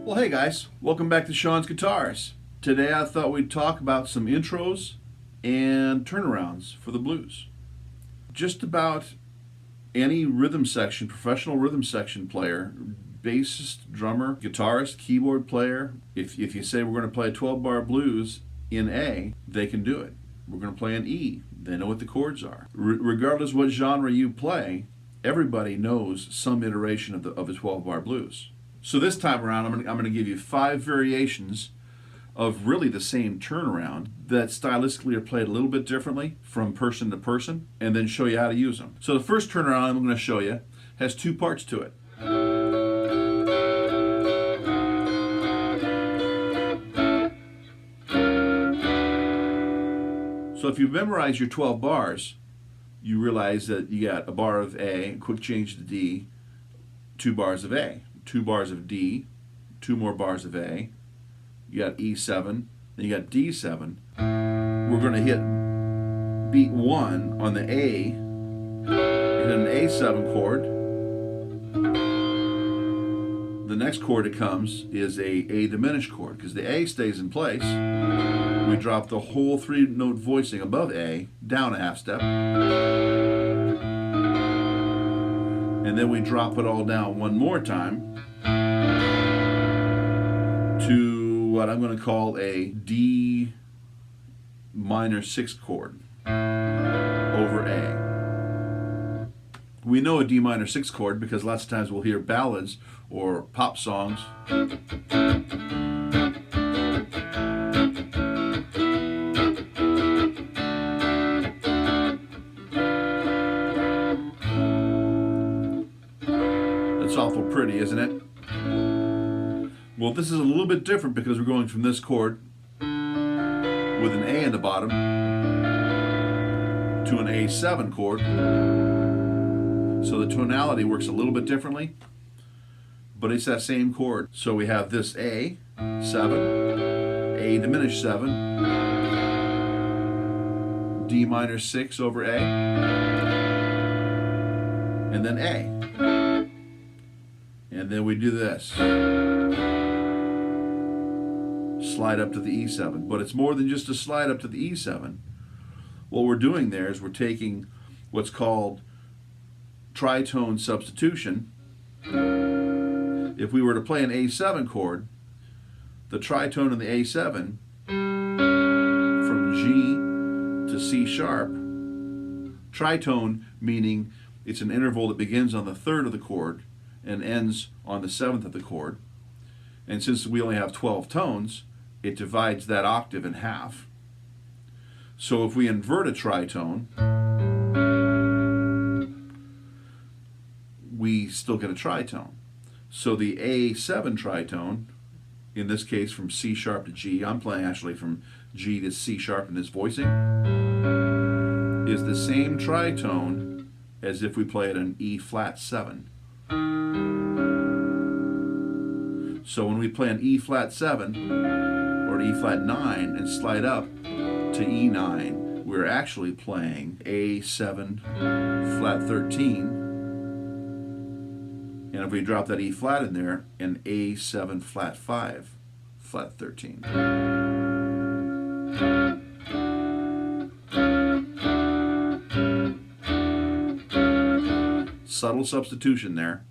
Well, hey guys, welcome back to Sean's Guitars. Today I thought we'd talk about some intros and turnarounds for the blues. Just about any rhythm section, professional rhythm section player, bassist, drummer, guitarist, keyboard player, if you say we're going to play a 12-bar blues in A, they can do it. We're going to play an E, they know what the chords are. Regardless what genre you play, everybody knows some iteration of a 12-bar blues. So this time around, I'm going to give you 5 variations of really the same turnaround that stylistically are played a little bit differently from person to person, and then show you how to use them. So the first turnaround I'm going to show you has 2 parts to it. So if you memorize your 12 bars, you realize that you got a bar of A, quick change to D, 2 bars of A. 2 bars of D, 2 more bars of A, you got E7, then you got D7. We're going to hit beat 1 on the A, hit an A7 chord. The next chord that comes is a diminished chord, because the A stays in place. We drop the whole 3-note voicing above A down a half step. And then we drop it all down one more time to what I'm going to call a D minor 6th chord over A. We know a D minor 6th chord because lots of times we'll hear ballads or pop songs awful pretty, isn't it? Well, this is a little bit different because we're going from this chord with an A in the bottom to an A7 chord. So the tonality works a little bit differently, but it's that same chord. So we have this A, 7, A diminished 7, D minor 6 over A, and then A. And then we do this. Slide up to the E7. But it's more than just a slide up to the E7. What we're doing there is we're taking what's called tritone substitution. If we were to play an A7 chord, the tritone in the A7 from G to C sharp, tritone meaning it's an interval that begins on the 3rd of the chord and ends on the 7th of the chord. And since we only have 12 tones, it divides that octave in half. So if we invert a tritone, we still get a tritone. So the A7 tritone, in this case from C sharp to G, I'm playing actually from G to C sharp in this voicing, is the same tritone as if we play it in E flat 7. So when we play an E flat 7 or an E flat 9 and slide up to E9, we're actually playing A7 flat 13. And if we drop that E flat in there, an A7 flat 5 flat 13. Subtle substitution there,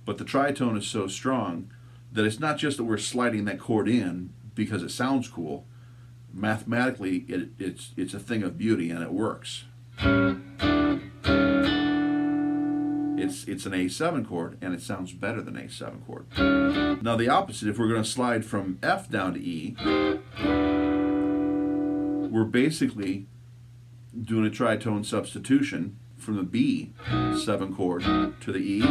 but the tritone is so strong that it's not just that we're sliding that chord in because it sounds cool. Mathematically, it's a thing of beauty and it works. It's an A7 chord and it sounds better than A7 chord. Now the opposite, if we're going to slide from F down to E, we're basically doing a tritone substitution from the B7 chord to the E,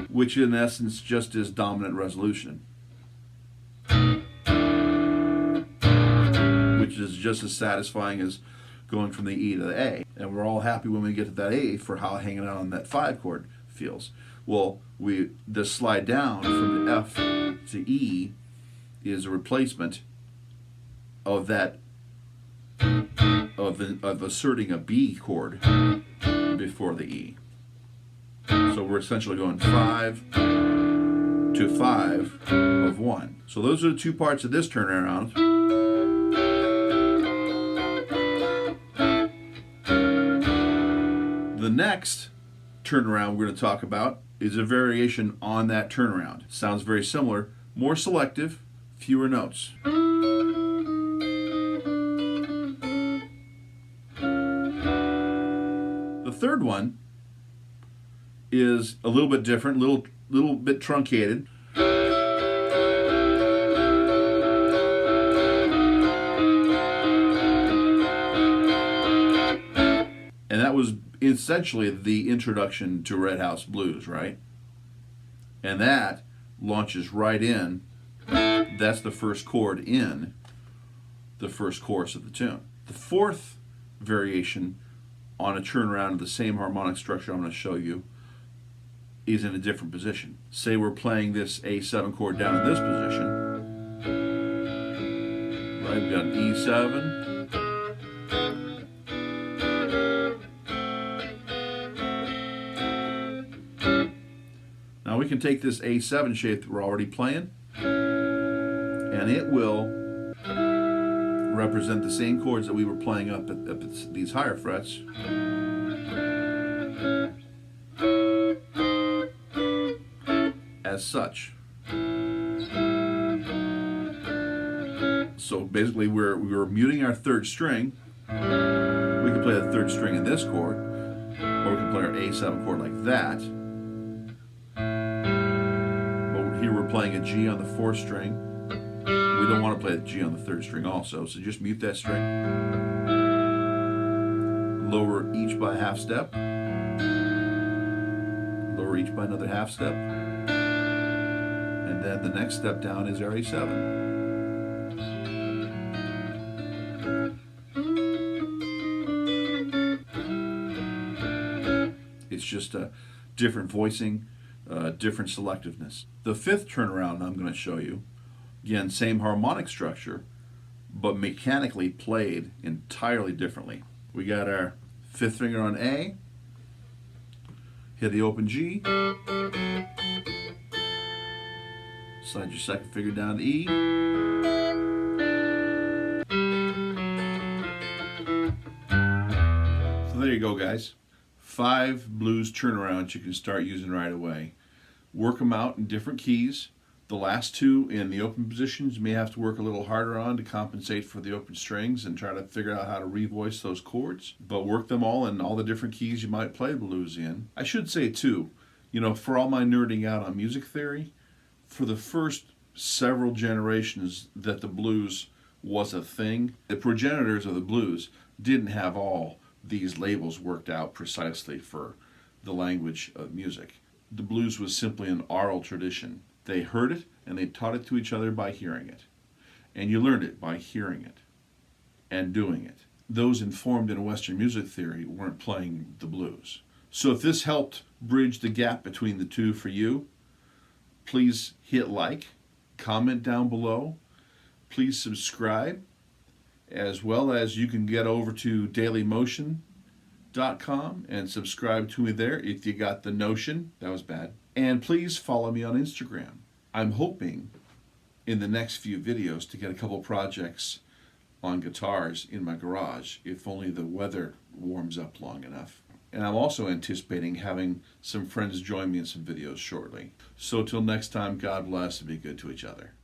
which in essence just is dominant resolution, which is just as satisfying as going from the E to the A. And we're all happy when we get to that A for how hanging out on that 5 chord feels. Well, the slide down from the F to E is a replacement of that of asserting a B chord before the E. So we're essentially going 5, to 5 of 1. So those are the two parts of this turnaround. The next turnaround we're going to talk about is a variation on that turnaround. Sounds very similar, more selective, fewer notes. The third one is a little bit different, little bit truncated. And that was essentially the introduction to Red House Blues, right? And that launches right in. That's the first chord in the first chorus of the tune. The fourth variation on a turnaround of the same harmonic structure I'm going to show you is in a different position. Say we're playing this A7 chord down in this position. Right, we've got an E7. Now we can take this A7 shape that we're already playing, and it will represent the same chords that we were playing up at these higher frets. As such. So basically we're muting our third string. We can play the third string in this chord, or we can play our A7 chord like that. But here we're playing a G on the fourth string. We don't want to play the G on the third string also, so just mute that string. Lower each by a half step. Lower each by another half step. And then the next step down is our A7. It's just a different voicing, different selectiveness. The fifth turnaround I'm going to show you, again, same harmonic structure, but mechanically played entirely differently. We got our fifth finger on A, hit the open G, slide your second finger down to E, so there you go, guys. 5 blues turnarounds you can start using right away. Work them out in different keys. The last two in the open positions you may have to work a little harder on to compensate for the open strings and try to figure out how to revoice those chords. But work them all in all the different keys you might play blues in. I should say too, you know, for all my nerding out on music theory, for the first several generations that the blues was a thing, the progenitors of the blues didn't have all these labels worked out precisely for the language of music. The blues was simply an oral tradition. They heard it and they taught it to each other by hearing it. And you learned it by hearing it and doing it. Those informed in Western music theory weren't playing the blues. So if this helped bridge the gap between the two for you, please hit like, comment down below, please subscribe, as well as you can get over to dailymotion.com and subscribe to me there if you got the notion. That was bad. And please follow me on Instagram. I'm hoping in the next few videos to get a couple projects on guitars in my garage, if only the weather warms up long enough. And I'm also anticipating having some friends join me in some videos shortly. So till next time, God bless and be good to each other.